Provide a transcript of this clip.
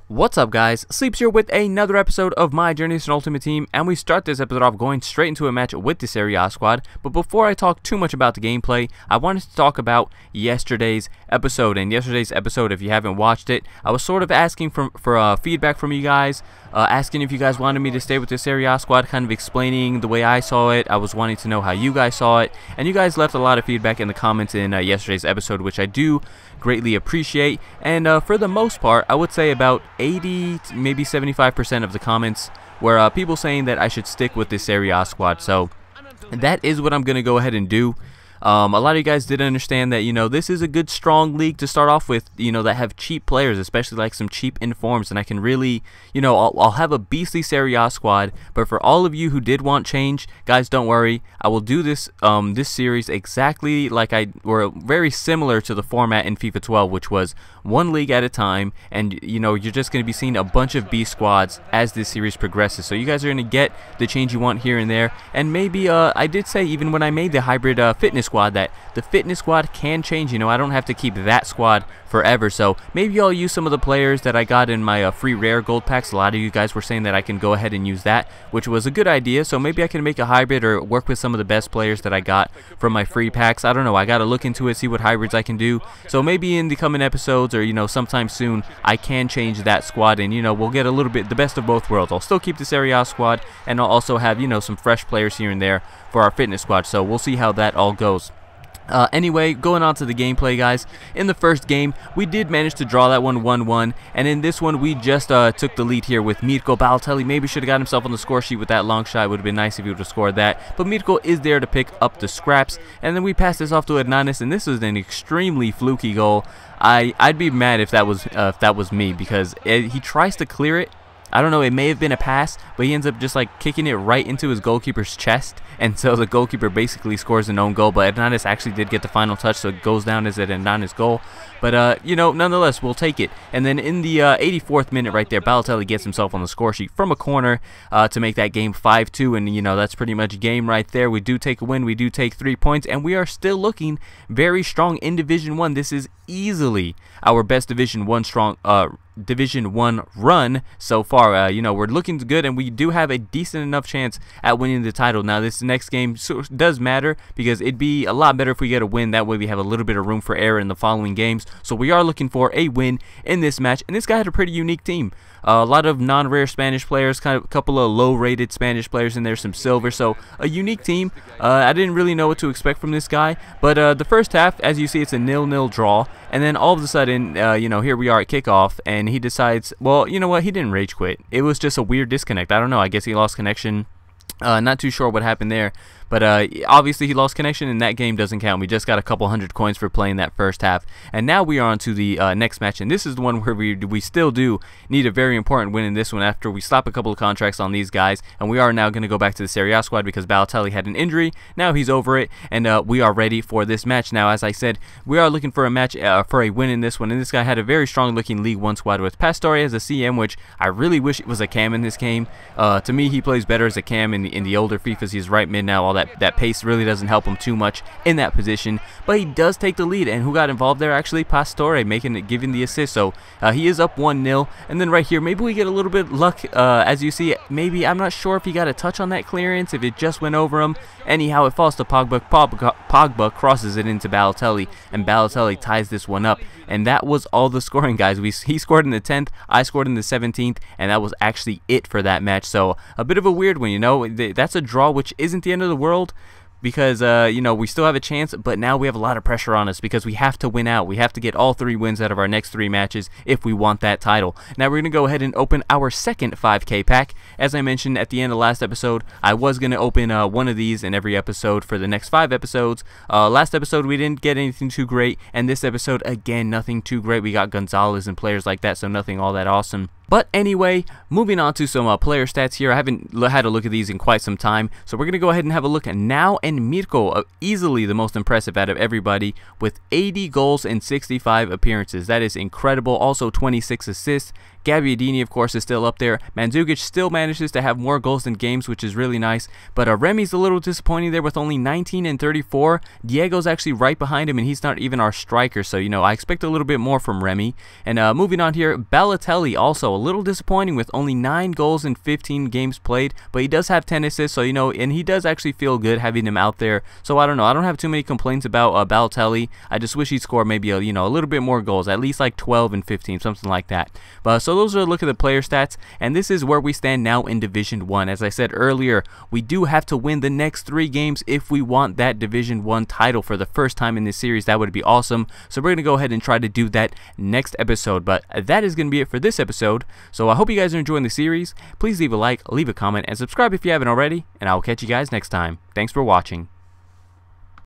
What's up guys, Sleepz here with another episode of my Journey to an Ultimate Team, and we start this episode off going straight into a match with the Serie squad. But before I talk too much about the gameplay, I wanted to talk about yesterday's episode. And yesterday's episode, if you haven't watched it, I was sort of asking for feedback from you guys, asking if you guys wanted me to stay with the Serie squad, kind of explaining the way I saw it. I was wanting to know how you guys saw it, and you guys left a lot of feedback in the comments in yesterday's episode, which I do greatly appreciate. And for the most part, I would say about 80 maybe 75% of the comments were people saying that I should stick with this Serie squad. So that is what I'm gonna go ahead and do. A lot of you guys did understand that, you know, this is a good strong league to start off with, you know, that have cheap players, especially like some cheap informs, and I can really, you know, I'll have a beastly Serie A squad. But for all of you who did want change, guys, don't worry, I will do this this series exactly like or very similar to the format in FIFA 12, which was one league at a time, and you know, you're just going to be seeing a bunch of B squads as this series progresses. So you guys are going to get the change you want here and there, and maybe I did say even when I made the hybrid fitness squad that the fitness squad can change. You know, I don't have to keep that squad forever, so maybe I'll use some of the players that I got in my free rare gold packs. A lot of you guys were saying that I can go ahead and use that, which was a good idea. So maybe I can make a hybrid or work with some of the best players that I got from my free packs. I don't know, I gotta look into it, see what hybrids I can do. So maybe in the coming episodes, or you know, sometime soon, I can change that squad, and you know, we'll get a little bit the best of both worlds. I'll still keep the Serie A squad, and I'll also have, you know, some fresh players here and there for our fitness squad. So we'll see how that all goes. Anyway, going on to the gameplay, guys. In the first game, we did manage to draw that one 1-1, and in this one, we just took the lead here with Mirko. Balotelli maybe should have got himself on the score sheet with that long shot. It would have been nice if he would have scored that, but Mirko is there to pick up the scraps, and then we pass this off to Hernanes, and this was an extremely fluky goal. I'd be mad if that was me, because he tries to clear it. I don't know, it may have been a pass, but he ends up just like kicking it right into his goalkeeper's chest, and so the goalkeeper basically scores an own goal. But Hernanes actually did get the final touch, so it goes down as an Hernanes goal. But you know, nonetheless, we'll take it. And then in the 84th minute right there, Balotelli gets himself on the score sheet from a corner to make that game 5-2, and you know, that's pretty much game right there. We do take a win, we do take 3 points, and we are still looking very strong in Division 1. This is easily our best Division 1 run so far. You know, we're looking good, and we do have a decent enough chance at winning the title. Now this next game does matter, because it'd be a lot better if we get a win. That way we have a little bit of room for error in the following games. So we are looking for a win in this match, and this guy had a pretty unique team. A lot of non-rare Spanish players, kind of a couple of low-rated Spanish players in there, some silver, so a unique team. I didn't really know what to expect from this guy, but the first half, as you see, it's a 0-0 draw, and then all of a sudden, you know, here we are at kickoff, and he decides, well, you know what, he didn't rage quit. It was just a weird disconnect. I don't know, I guess he lost connection. Not too sure what happened there, but obviously he lost connection, and that game doesn't count. We just got a couple hundred coins for playing that first half, and now we are on to the next match, and this is the one where we still do need a very important win in this one after we stop a couple of contracts on these guys, and we are now going to go back to the Serie A squad because Balotelli had an injury. Now he's over it, and we are ready for this match. Now, as I said, we are looking for a match for a win in this one, and this guy had a very strong looking League 1 squad with Pastore as a CM, which I really wish it was a cam in this game. To me, he plays better as a cam in the older FIFAs. He's right mid now. All that pace really doesn't help him too much in that position, but he does take the lead. And who got involved there? Actually, Pastore giving the assist. So he is up 1-0. And then right here, maybe we get a little bit luck. As you see, maybe, I'm not sure if he got a touch on that clearance, if it just went over him. Anyhow, it falls to Pogba. Pogba crosses it into Balotelli, and Balotelli ties this one up. And that was all the scoring, guys. He scored in the 10th, I scored in the 17th, and that was actually it for that match. So a bit of a weird one, you know. That's a draw, which isn't the end of the world, because you know, we still have a chance, but now we have a lot of pressure on us because we have to win out. We have to get all 3 wins out of our next 3 matches if we want that title. Now we're going to go ahead and open our second 5K pack. As I mentioned at the end of last episode, I was going to open one of these in every episode for the next 5 episodes. Last episode we didn't get anything too great, and this episode, again, nothing too great. We got Gonzalez and players like that, so nothing all that awesome. But anyway, moving on to some player stats here. I haven't had a look at these in quite some time, so we're going to go ahead and have a look at now. And Mirko, easily the most impressive out of everybody, with 80 goals and 65 appearances. That is incredible. Also 26 assists. Gabbiadini, of course, is still up there. Mandzukic still manages to have more goals than games, which is really nice. But Remy's a little disappointing there with only 19 and 34. Diego's actually right behind him, and he's not even our striker. So, you know, I expect a little bit more from Remy. And moving on here, Balotelli also a little disappointing with only 9 goals in 15 games played. But he does have 10 assists, so, you know, and he does actually feel good having him out there. So, I don't know. I don't have too many complaints about Balotelli. I just wish he'd score maybe, a little bit more goals. At least like 12 and 15, something like that. But so those are a look at the player stats, and this is where we stand now in Division 1. As I said earlier, we do have to win the next 3 games if we want that Division 1 title for the first time in this series. That would be awesome. So we're going to go ahead and try to do that next episode. But that is going to be it for this episode. So I hope you guys are enjoying the series. Please leave a like, leave a comment, and subscribe if you haven't already, and I will catch you guys next time. Thanks for watching.